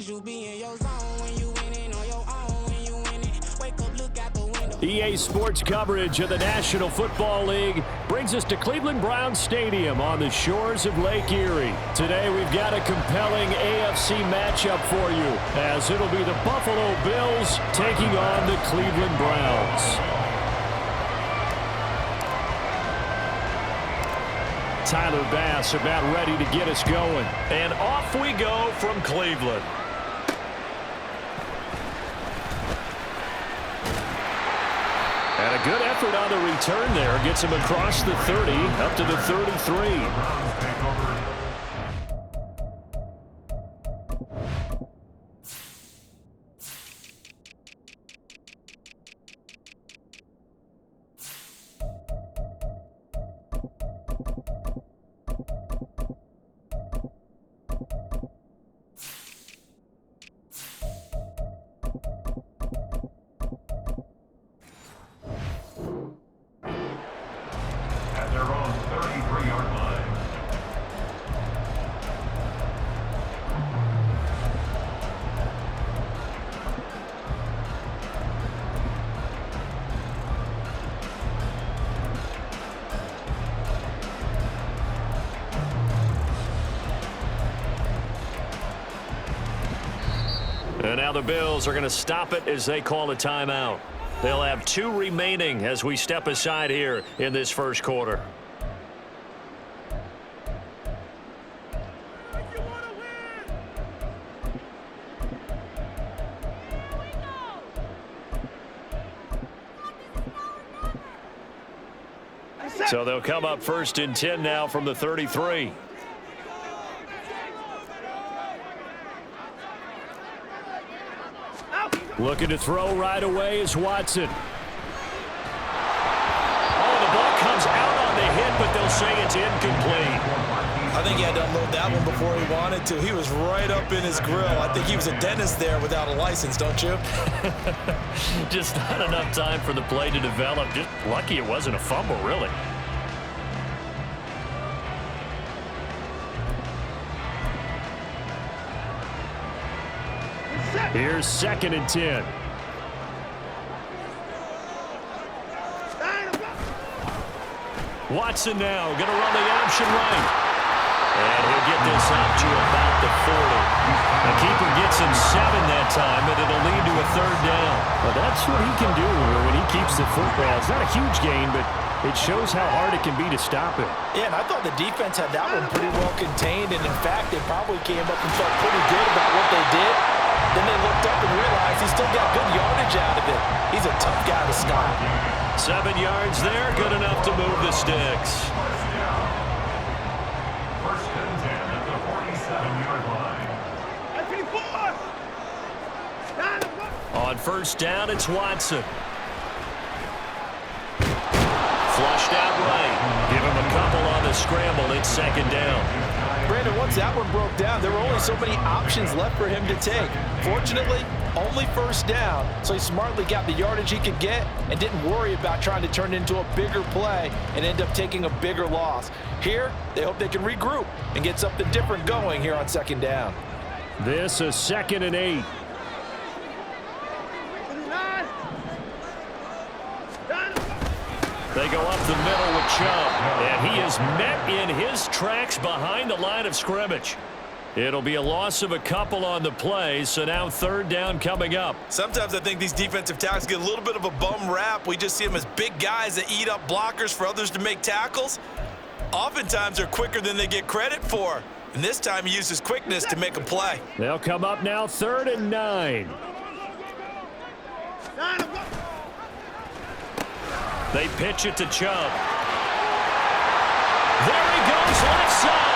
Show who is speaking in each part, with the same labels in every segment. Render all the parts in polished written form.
Speaker 1: You be in your zone when you winning on your own. When you winning, wake up, look out the window.
Speaker 2: EA Sports coverage of the National Football League brings us to Cleveland Browns Stadium on the shores of Lake Erie. Today we've got a compelling AFC matchup for you, as it'll be the Buffalo Bills taking on the Cleveland Browns. Tyler Bass about ready to get us going.
Speaker 3: And off we go from Cleveland.
Speaker 2: And a good effort on the return there. Gets him across the 30, up to the 33. And now the Bills are going to stop it as they call a timeout. They'll have 2 remaining as we step aside here in this first quarter. So they'll come up 1st and 10 now from the 33. Looking to throw right away is Watson. Oh, the ball comes out on the hit, but they'll say it's incomplete.
Speaker 4: I think he had to unload that one before he wanted to. He was right up in his grill. I think he was a dentist there without a license, don't you?
Speaker 2: Just not enough time for the play to develop. Just lucky it wasn't a fumble, really. Here's 2nd and 10. Watson now going to run the option right. And he'll get this up to about the 40. The keeper gets him 7 that time, and it'll lead to a 3rd down. Well, that's what he can do when he keeps the football. It's not a huge gain, but it shows how hard it can be to stop it.
Speaker 4: Yeah, and I thought the defense had that one pretty well contained, and in fact, they probably came up and felt pretty good about what they did. Then they looked up and realized he still got good yardage out of it. He's a tough guy to stop.
Speaker 2: 7 yards there, good enough to move the sticks.
Speaker 5: First and 10 at the 47-yard line.
Speaker 2: On 1st down, it's Watson. Flushed out right. Give him a couple on the scramble. It's 2nd down.
Speaker 4: Brandon, once that one broke down, there were only so many options left for him to take. Fortunately, only 1st down, so he smartly got the yardage he could get and didn't worry about trying to turn it into a bigger play and end up taking a bigger loss. Here, they hope they can regroup and get something different going here on 2nd down.
Speaker 2: This is 2nd and 8. They go up the middle with Chubb, and he is met in his tracks behind the line of scrimmage. It'll be a loss of a couple on the play, so now 3rd down coming up.
Speaker 4: Sometimes I think these defensive tackles get a little bit of a bum rap. We just see them as big guys that eat up blockers for others to make tackles. Oftentimes they're quicker than they get credit for, and this time he uses quickness to make a play.
Speaker 2: They'll come up now 3rd and 9. They pitch it to Chubb. There he goes, left side.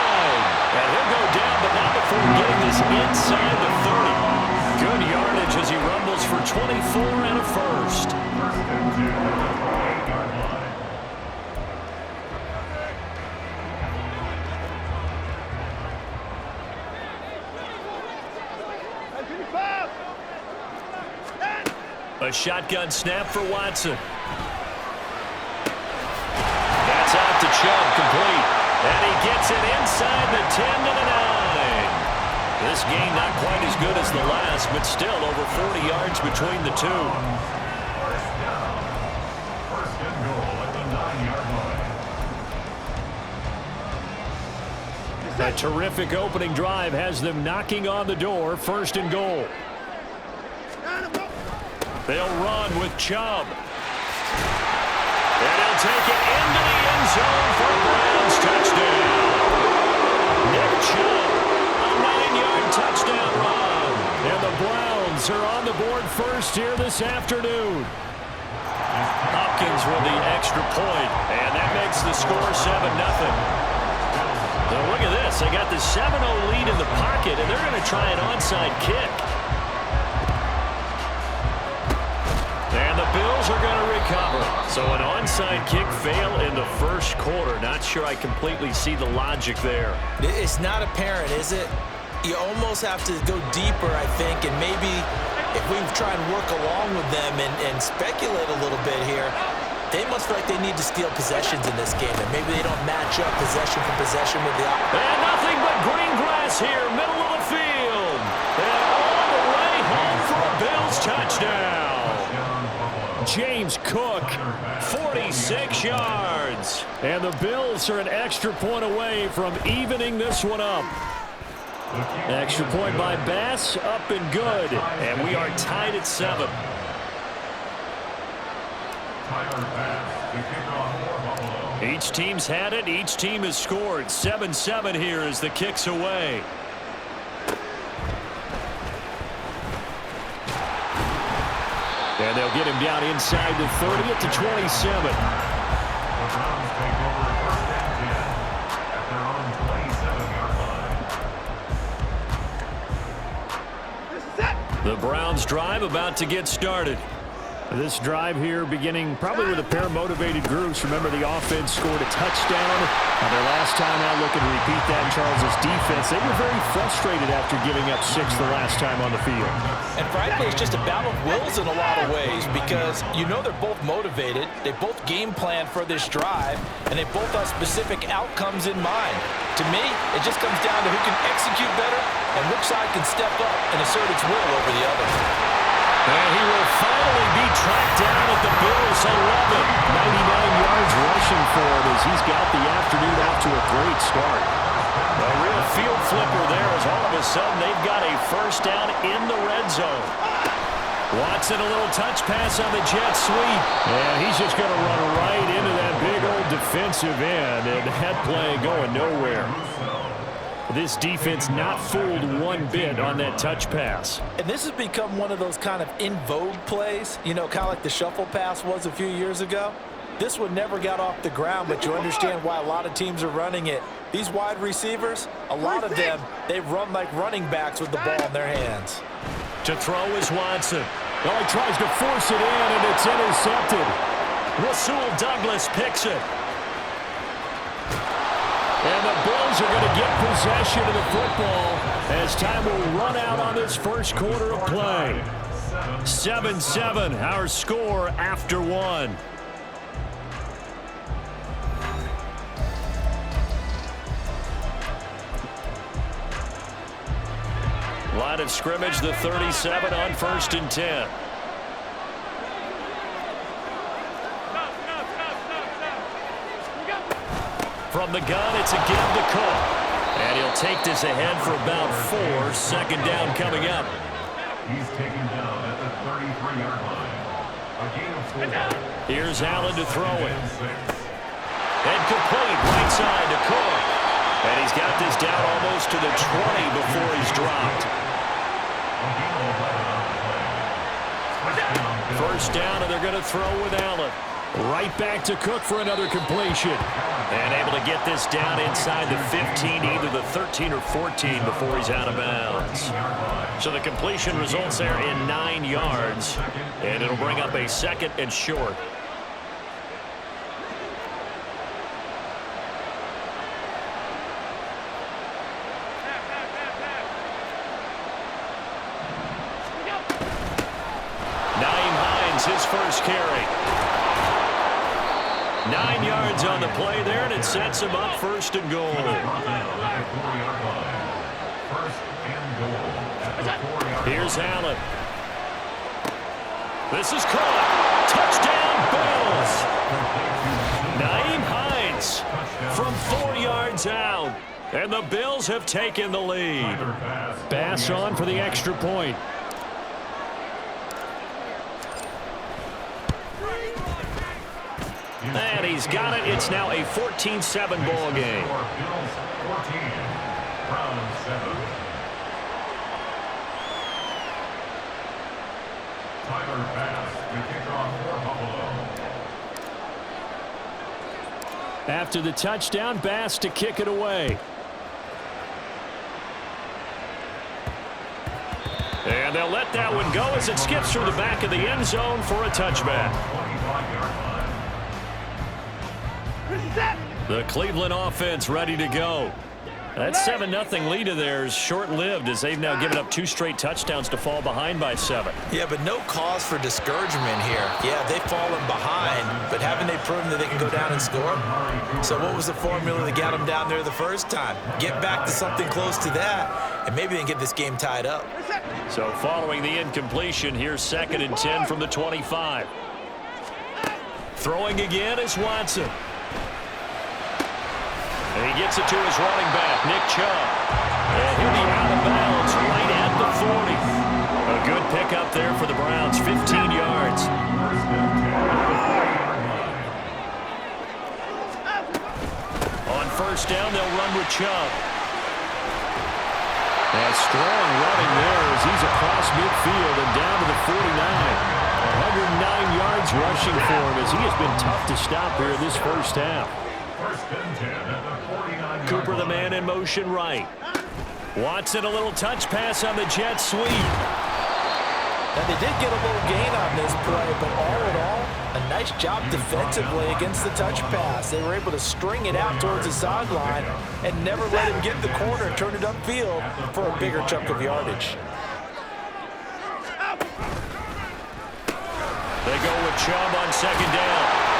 Speaker 2: And he'll go down, but not before getting this inside the 30. Good yardage as he rumbles for 24 and a 1st. A shotgun snap for Watson. That's out to Chubb, complete. And he gets it inside the 10 to the 9. This gain not quite as good as the last, but still over 40 yards between the two.
Speaker 5: First down. First and goal at the 9-yard line.
Speaker 2: A terrific opening drive has them knocking on the door. First and goal. They'll run with Chubb. And he'll take it into the end zone for a Browns touchdown. Nick Chubb, a 9-yard touchdown run. And the Browns are on the board first here this afternoon. Hopkins with the extra point, and that makes the score 7-0. Now look at this. They got the 7-0 lead in the pocket, and they're going to try an onside kick. And the Bills are going to recover. So an onside kick fail in the first quarter. Not sure I completely see the logic there.
Speaker 4: It's not apparent, is it? You almost have to go deeper, I think, and maybe if we try and work along with them and speculate a little bit here, they must feel like they need to steal possessions in this game, and maybe they don't match up possession for possession with the opposite.
Speaker 2: And nothing but green grass here, middle of the field. And all the way home for a Bills touchdown. James Cook, 46 yards. And the Bills are an extra point away from evening this one up. Extra point by Bass, up and good. And we are tied at 7. Each team's had it. Each team has scored. 7-7 here as the kick's away. And they'll get him down inside the 30 at the 27.
Speaker 5: The Browns take over first and 10 at their own 27-yard line.
Speaker 2: The Browns drive about to get started. This drive here beginning probably with a pair of motivated groups. Remember, the offense scored a touchdown on their last time out, looking to repeat that in Charles' defense. They were very frustrated after giving up 6 the last time on the field.
Speaker 4: And frankly, it's just a battle of wills in a lot of ways because you know they're both motivated. They both game plan for this drive, and they both have specific outcomes in mind. To me, it just comes down to who can execute better and which side can step up and assert its will over the other.
Speaker 2: And he will finally be tracked down at the Bills 11. 99 yards rushing for him as he's got the afternoon off to a great start. A real field flipper there as all of a sudden they've got a first down in the red zone. Watson a little touch pass on the jet sweep. And he's just going to run right into that big old defensive end. And that play going nowhere. This defense not fooled one bit on that touch pass.
Speaker 4: And this has become one of those kind of in vogue plays, you know, kind of like the shuffle pass was a few years ago. This one never got off the ground, but you understand why a lot of teams are running it. These wide receivers, a lot of them, they run like running backs with the ball in their hands.
Speaker 2: To throw is Watson. Oh, he tries to force it in, and it's intercepted. Rasul Douglas picks it. And the Bills are going to get possession of the football as time will run out on this first quarter of play. 7-7, our score after 1. Line of scrimmage, the 37 on 1st and 10. From the gun, it's a give to Cook. And he'll take this ahead for about 4. Second down coming up.
Speaker 5: He's taken down at the 33-yard line. A gain of 4.
Speaker 2: Here's Allen to throw it. And complete right side to Cook. And he's got this down almost to the 20 before he's dropped. First down, and they're going to throw with Allen. Right back to Cook for another completion. And able to get this down inside the 15, either the 13 or 14 before he's out of bounds. So the completion results there in 9 yards. And it'll bring up a 2nd and short. His first carry. 9 yards on the play there, and it sets him up 1st and goal.
Speaker 5: First and goal at the 4-yard line.
Speaker 2: Here's Allen. This is caught. Touchdown, Bills. Naeem Hines from 4 yards out. And the Bills have taken the lead. Bass on for the extra point. And he's got it. It's now a 14-7 ball game.
Speaker 5: Bills 14, Browns 7. Tyler Bass to kick off for Buffalo.
Speaker 2: After the touchdown, Bass to kick it away. And they'll let that one go as it skips through the back of the end zone for a touchback.
Speaker 5: 25-yard line.
Speaker 2: The Cleveland offense ready to go. That 7-0 lead of theirs short-lived as they've now given up 2 straight touchdowns to fall behind by 7.
Speaker 4: Yeah, but no cause for discouragement here. Yeah, they've fallen behind, but haven't they proven that they can go down and score? So what was the formula that got them down there the first time? Get back to something close to that, and maybe they can get this game tied up.
Speaker 2: So following the incompletion, here's 2nd and 10 from the 25. Throwing again is Watson. And he gets it to his running back, Nick Chubb. And he'll be out of bounds right at the 40. A good pickup there for the Browns, 15 yards. On first down, they'll run with Chubb. And strong running there as he's across midfield and down to the 49. 109 yards rushing for him as he has been tough to stop here this first half.
Speaker 5: First and 10 at the 49-yard
Speaker 2: Cooper, the man in motion right. Watson, a little touch pass on the jet sweep.
Speaker 4: Now, they did get a little gain on this play, but all in all, a nice job defensively against the touch pass. They were able to string it out towards the sideline and never let him get the corner and turn it upfield for a bigger chunk of yardage.
Speaker 2: They go with Chubb on second down.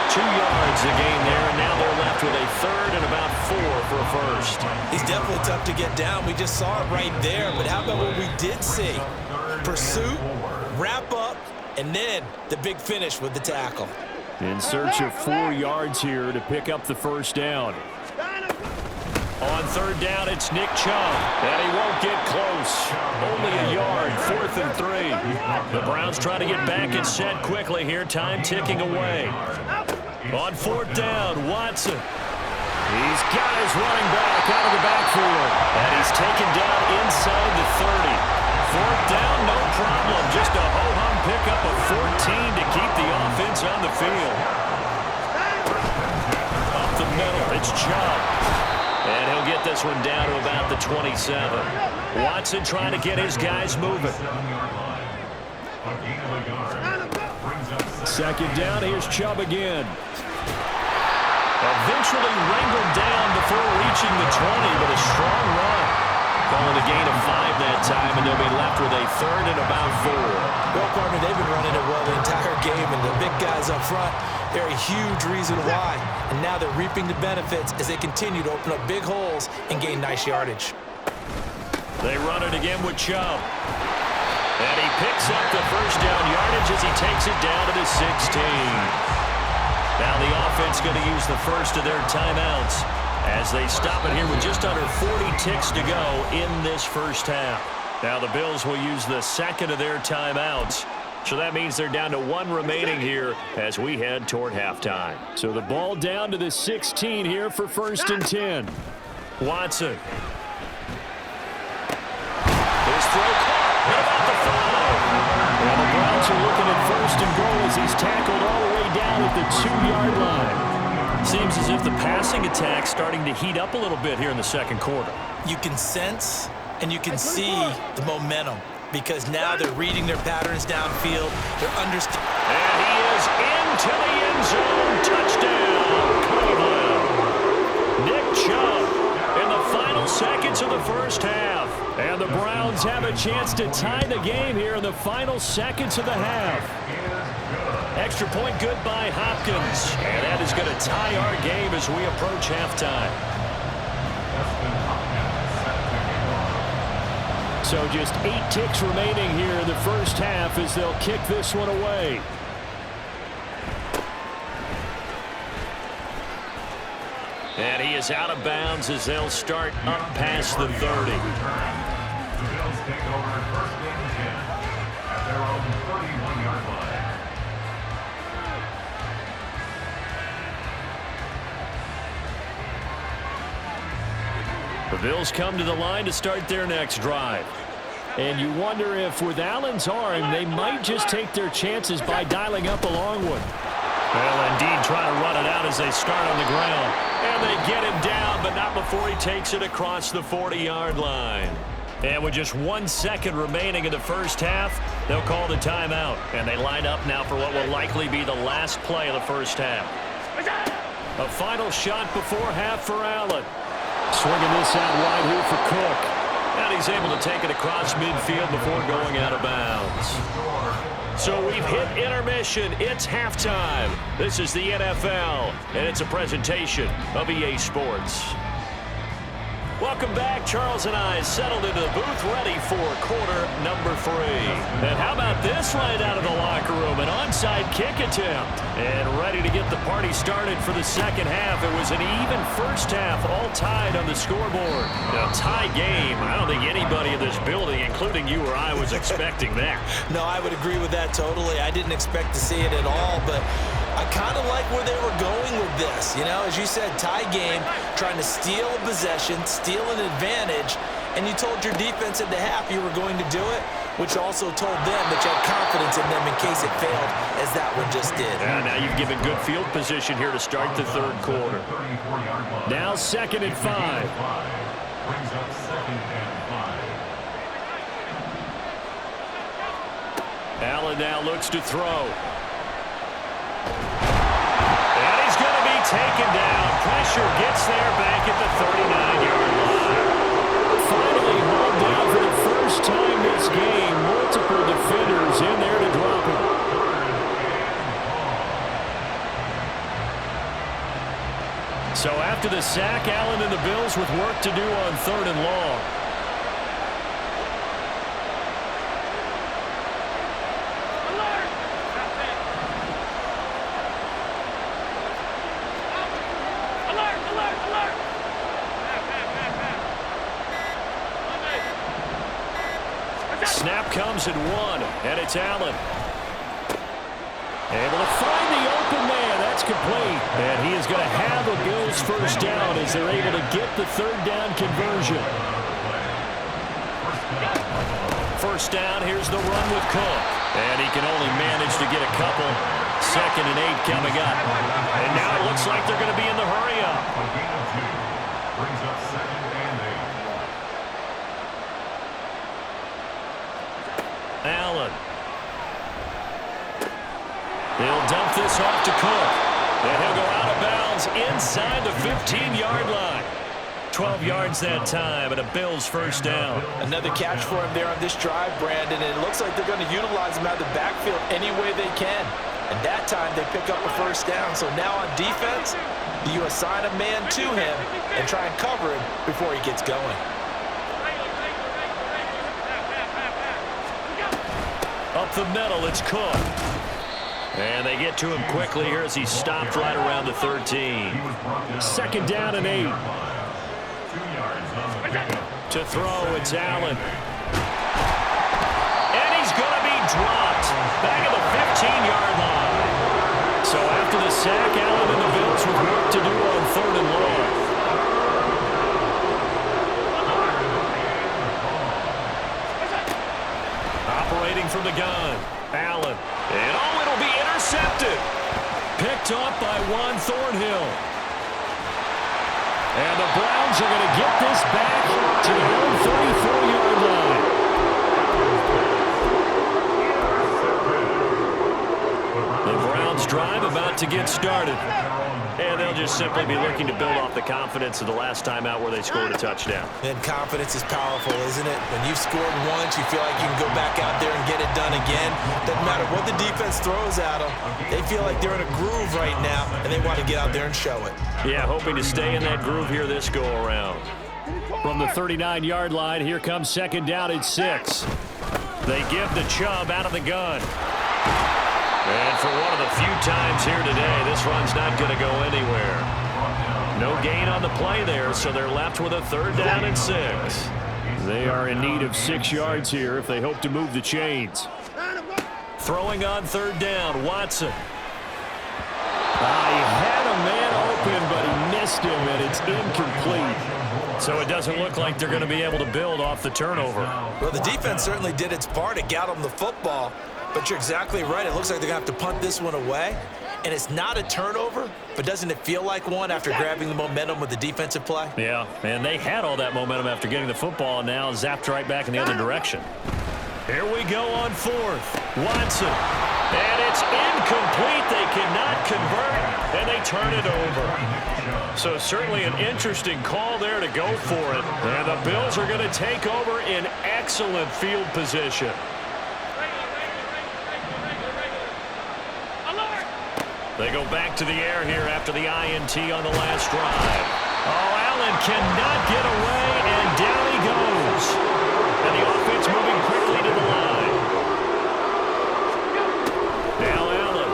Speaker 2: 2 yards a gain there, and now they're left with a third and about 4 for a first.
Speaker 4: He's definitely tough to get down. We just saw it right there, but how about what we did see? Pursuit, wrap up, and then the big finish with the tackle.
Speaker 2: In search of 4 yards here to pick up the first down. On third down, it's Nick Chubb, and he won't get close. Only a yard, 4th and 3. The Browns try to get back and set quickly here, time ticking away. On fourth down, Watson. He's got his running back out of the backfield, and he's taken down inside the 30. Fourth down, no problem. Just a ho-hum pickup of 14 to keep the offense on the field. Up the middle, it's Chubb. And he'll get this one down to about the 27. Watson trying to get his guys moving. Second down, here's Chubb again. Eventually wrangled down before reaching the 20, but a strong run. Calling a gain of 5 that time, and they'll be left with a third and about 4.
Speaker 4: Well, partner, they've been running it well the entire game, and the big guys up front, they're a huge reason why. And now they're reaping the benefits as they continue to open up big holes and gain nice yardage.
Speaker 2: They run it again with Chubb. And he picks up the first down yardage as he takes it down to the 16. Now the offense going to use the first of their timeouts as they stop it here with just under 40 ticks to go in this first half. Now the Bills will use the second of their timeouts. So that means they're down to 1 remaining here as we head toward halftime. So the ball down to the 16 here for first and 10. Watson. His throw caught. What about the follow? Well, the Browns are looking at first and goal as he's tackled all the way down at the 2-yard line. Seems as if the passing attack's starting to heat up a little bit here in the second quarter.
Speaker 4: You can sense and you can see the momentum because now they're reading their patterns downfield. They're understanding.
Speaker 2: And he is into the end zone. Touchdown, Cleveland. Nick Chubb in the final seconds of the first half. And the Browns have a chance to tie the game here in the final seconds of the half. Extra point good by Hopkins. And that is going to tie our game as we approach halftime. So just 8 ticks remaining here in the first half as they'll kick this one away.
Speaker 3: And he is out of bounds as they'll start up past the 30.
Speaker 5: The Bills take over first and 10 at their own 31-yard line.
Speaker 2: The Bills come to the line to start their next drive. And you wonder if with Allen's arm, they might just take their chances by dialing up a long one.
Speaker 3: Well, indeed, trying to run it out as they start on the ground. And they get him down, but not before he takes it across the 40-yard line. And with just 1 second remaining in the first half, they'll call the timeout. And they line up now for what will likely be the last play of the first half. A final shot before half for Allen.
Speaker 2: Swinging this out wide here for Cook.
Speaker 3: And he's able to take it across midfield before going out of bounds. So we've hit intermission. It's halftime. This is the NFL, and it's a presentation of EA Sports. Welcome back. Charles and I settled into the booth, ready for quarter number 3. And how about this right out of the locker room? An onside kick attempt. And ready to get the party started for the second half. It was an even first half, all tied on the scoreboard. A tie game. I don't think anybody in this building, including you or I, was expecting that.
Speaker 4: No, I would agree with that totally. I didn't expect to see it at all, but I kind of like where they were going with this. You know, as you said, tie game, trying to steal a possession, steal an advantage, and you told your defense at the half you were going to do it, which also told them that you had confidence in them in case it failed, as that one just did.
Speaker 3: And now you've given good field position here to start the third quarter.
Speaker 2: Now 2nd and 5.
Speaker 5: Brings up 2nd and 5.
Speaker 3: Allen now looks to throw. And he's going to be taken down. Pressure gets there back at the 39-yard line.
Speaker 2: Finally hauled down for the first time this game. Multiple defenders in there to drop him. So after the sack, Allen and the Bills with work to do on 3rd and long.
Speaker 3: Snap comes at 1, and it's Allen.
Speaker 2: Able to find the open man. That's complete. And he is going to have a Bills first down as they're able to get the 3rd down conversion.
Speaker 3: First down, here's the run with Cook. And he can only manage to get a couple. 2nd and 8 coming up. And now it looks like they're going to be in the hurry up.
Speaker 5: Brings up 2nd and 8.
Speaker 3: Allen. He'll dump this off to Cook. And he'll go out of bounds inside the 15-yard line. 12 yards that time and a Bills first down.
Speaker 4: Another catch for him there on this drive, Brandon, and it looks like they're going to utilize him out of the backfield any way they can. And that time they pick up a first down. So now on defense, you assign a man to him and try and cover him before he gets going.
Speaker 3: Up the middle, it's Cook. And they get to him quickly here as he's stopped right around the 13.
Speaker 2: 2nd down and 8.
Speaker 5: 2 yards on the pickup.
Speaker 3: To throw, it's Allen. And he's going to be dropped back at the 15-yard line. So after the sack, Allen and the Bills with work to do on 3rd and long. Operating from the gun, Allen. And oh, it'll be intercepted. Picked off by Juan Thornhill.
Speaker 2: And the Browns are going to get this back to their own 34-yard line.
Speaker 3: The Browns drive about to get started. And they'll just simply be looking to build off the confidence of the last time out where they scored a touchdown.
Speaker 4: And confidence is powerful, isn't it? When you've scored once, you feel like you can go back out there and get it done again. Doesn't matter what the defense throws at them. They feel like they're in a groove right now, and they want to get out there and show it.
Speaker 3: Yeah, hoping to stay in that groove here this go-around.
Speaker 2: From the 39-yard line, here comes second down at 6. They give the Chubb out of the gun.
Speaker 3: And for one of the few times here today, this run's not going to go anywhere. No gain on the play there, so they're left with a third down and 6.
Speaker 2: They are in need of 6 yards here if they hope to move the chains.
Speaker 3: Throwing on third down, Watson.
Speaker 2: He had a man open, but he missed him, and it's incomplete.
Speaker 3: So it doesn't look like they're going to be able to build off the turnover.
Speaker 4: Well, the defense certainly did its part. It got them the football. But you're exactly right. It looks like they're going to have to punt this one away. And it's not a turnover, but doesn't it feel like one after grabbing the momentum with the defensive play?
Speaker 2: Yeah, and they had all that momentum after getting the football, and now zapped right back in the other direction.
Speaker 3: Here we go on fourth. Watson. And it's incomplete. They cannot convert, and they turn it over. So certainly an interesting call there to go for it. And the Bills are going to take over in excellent field position. They go back to the air here after the INT on the last drive. Oh, Allen cannot get away, and down he goes. And the offense moving quickly to the line. Now Allen.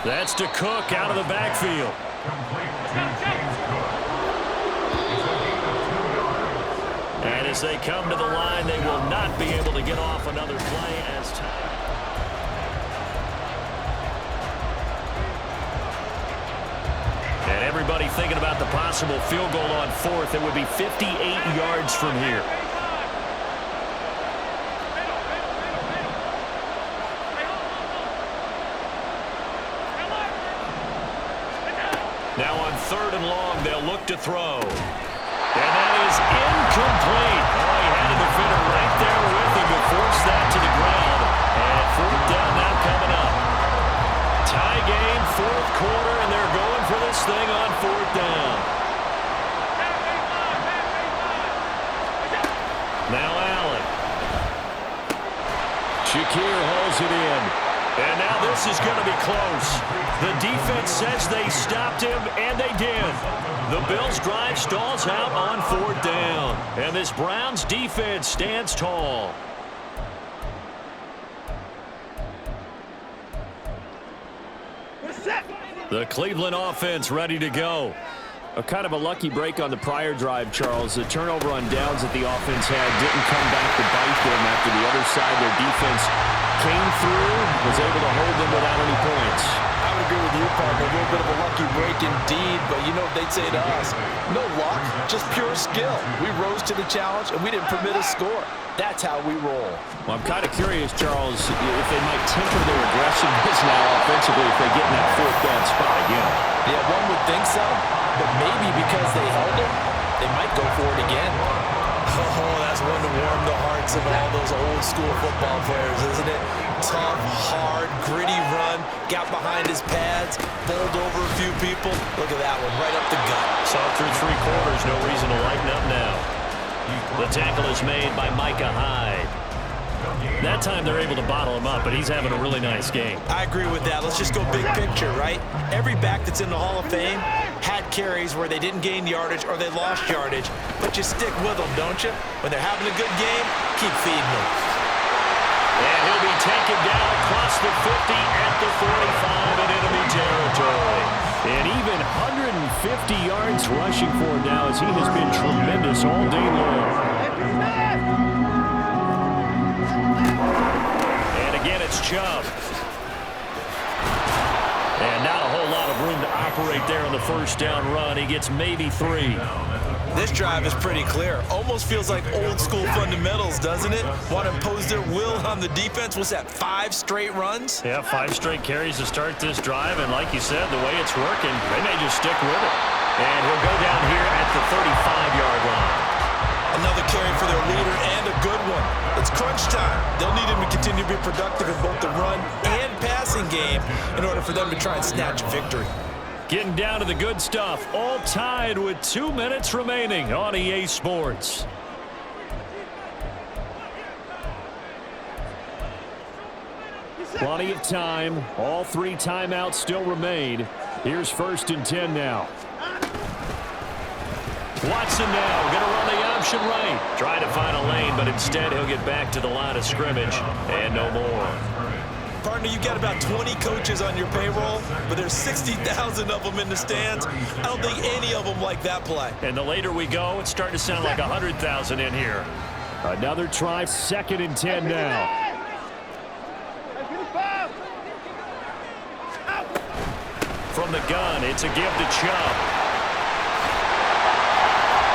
Speaker 3: That's to Cook out of the backfield. And as they come to the line, they will not be able to get off another play as time. And everybody thinking about the possible field goal on fourth. It would be 58 yards from here. Now on third and long, they'll look to throw. And that is incomplete. Oh, he had a defender right there with him to force that to the ground. And fourth down now coming up. Tie game, fourth quarter, and they're going for this thing on fourth down. Now Allen. Shakir holds it in. And now this is going to be close. The defense says they stopped him, and they did. The Bills' drive stalls out on fourth down. And this Browns defense stands tall. The Cleveland offense ready to go. A kind of a lucky break on the prior drive, Charles. The turnover on downs that the offense had didn't come back to bite them after the other side. Their defense came through, was able to hold them without any points.
Speaker 4: I would agree with you, partner. A little bit of a lucky break indeed, but you know what they'd say to us? No luck, just pure skill. We rose to the challenge, and we didn't permit a score. That's how we roll.
Speaker 2: Well, I'm kind of curious, Charles, if they might temper their aggressiveness now offensively if they get in that fourth down spot again.
Speaker 4: Yeah, one would think so, but maybe because they held it, they might go for it again. Oh, that's one to warm the hearts of all those old school football players, isn't it? Tough, hard, gritty run, got behind his pads, bowled over a few people. Look at that one, right up the gut.
Speaker 3: Saw through three quarters, no reason to lighten up now. The tackle is made by Micah Hyde. That time they're able to bottle him up, but he's having a really nice game.
Speaker 4: I agree with that. Let's just go big picture, right? Every back that's in the Hall of Fame had carries where they didn't gain yardage or they lost yardage, but you stick with them, don't you? When they're having a good game, keep feeding them.
Speaker 3: And he'll be taken down across the 50 at the 45 in enemy territory.
Speaker 2: And even 150 yards rushing for him now as he has been tremendous all day long.
Speaker 3: And again, it's Chubb. And not a whole lot of room to operate there on the first down run. He gets maybe 3.
Speaker 4: This drive is pretty clear. Almost feels like old school fundamentals, doesn't it? Want to impose their will on the defense. What's that, 5 straight runs?
Speaker 3: Yeah, 5 straight carries to start this drive. And like you said, the way it's working, they may just stick with it. And he'll go down here at the 35-yard line.
Speaker 4: Another carry for their leader and a good one. It's crunch time. They'll need him to continue to be productive in both the run and passing game in order for them to try and snatch a victory.
Speaker 3: Getting down to the good stuff, all tied with 2 minutes remaining on EA Sports.
Speaker 2: Plenty of time. All 3 timeouts still remain. Here's 1st and 10 now.
Speaker 3: Watson now going to run the option right. Trying to find a lane, but instead he'll get back to the line of scrimmage and no more.
Speaker 4: Partner, you got about 20 coaches on your payroll, but there's 60,000 of them in the stands. I don't think any of them like that play.
Speaker 3: And the later we go, it's starting to sound like 100,000 in here.
Speaker 2: Another try, 2nd and 10 now.
Speaker 3: From the gun, it's a give to Chubb.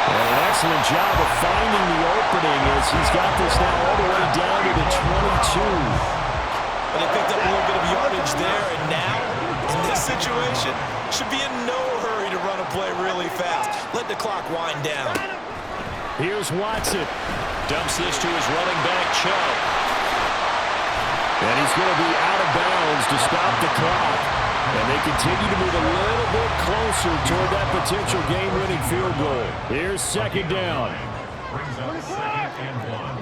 Speaker 2: An excellent job of finding the opening as he's got this now all the way down to the 22.
Speaker 4: But they picked up a little bit of yardage there, and now, in this situation, should be in no hurry to run a play really fast. Let the clock wind down.
Speaker 2: Here's Watson.
Speaker 3: Dumps this to his running back, Chubb.
Speaker 2: And he's going to be out of bounds to stop the clock. And they continue to move a little bit closer toward that potential game-winning field goal. Here's 2nd down.
Speaker 5: Brings up 2nd and 1.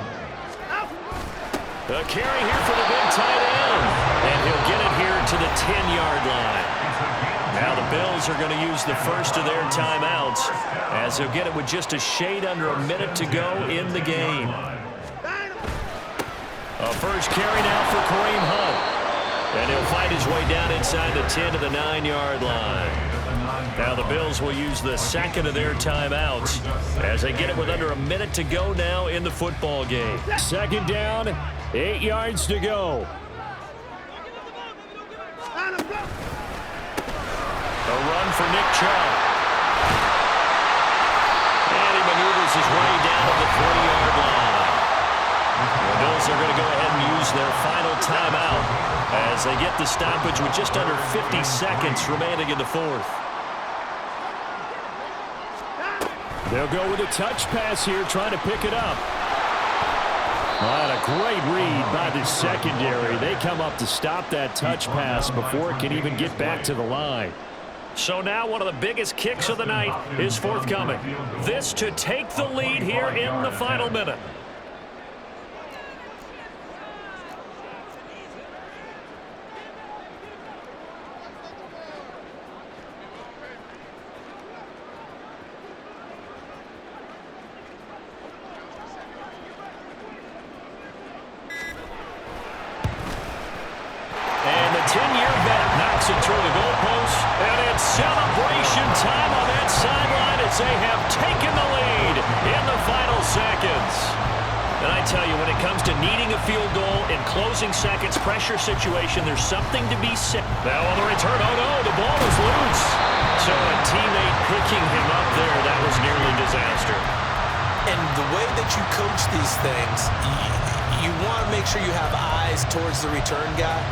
Speaker 3: A carry here for the big tight end. And he'll get it here to the 10-yard line. Now the Bills are going to use the first of their timeouts as they'll get it with just a shade under a minute to go in the game. A first carry now for Kareem Hunt. And he'll find his way down inside the 10 to the 9-yard line. Now the Bills will use the second of their timeouts as they get it with under a minute to go now in the football game.
Speaker 2: 2nd down, 8 yards to go.
Speaker 3: A run for Nick Chubb. And he maneuvers his way down to the 3-yard line. The Bills are going to go ahead and use their final timeout as they get the stoppage with just under 50 seconds remaining in the 4th.
Speaker 2: They'll go with a touch pass here, trying to pick it up. And a great read by the secondary. They come up to stop that touch pass before it can even get back to the line.
Speaker 3: So now one of the biggest kicks of the night is forthcoming. This to take the lead here in the final minute. It through the goalpost, and it's celebration time on that sideline as they have taken the lead in the final seconds. And I tell you, when it comes to needing a field goal in closing seconds, pressure situation, there's something to be said. Now on the return, oh no, the ball is loose. So a teammate picking him up there, that was nearly disaster.
Speaker 4: And the way that you coach these things, you want to make sure you have eyes towards the return guy,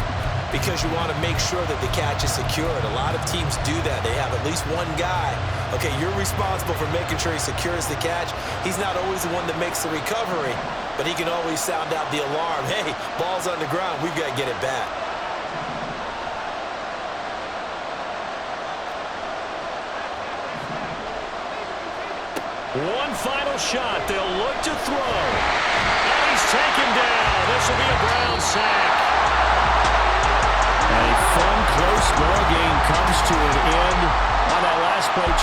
Speaker 4: because you want to make sure that the catch is secured. A lot of teams do that. They have at least one guy. Okay, you're responsible for making sure he secures the catch. He's not always the one that makes the recovery, but he can always sound out the alarm. Hey, ball's on the ground. We've got to get it back.
Speaker 3: One final shot. They'll look to throw. And he's taken down. This will be a Brown sack.
Speaker 2: A fun, close ball game comes to an end on that last play.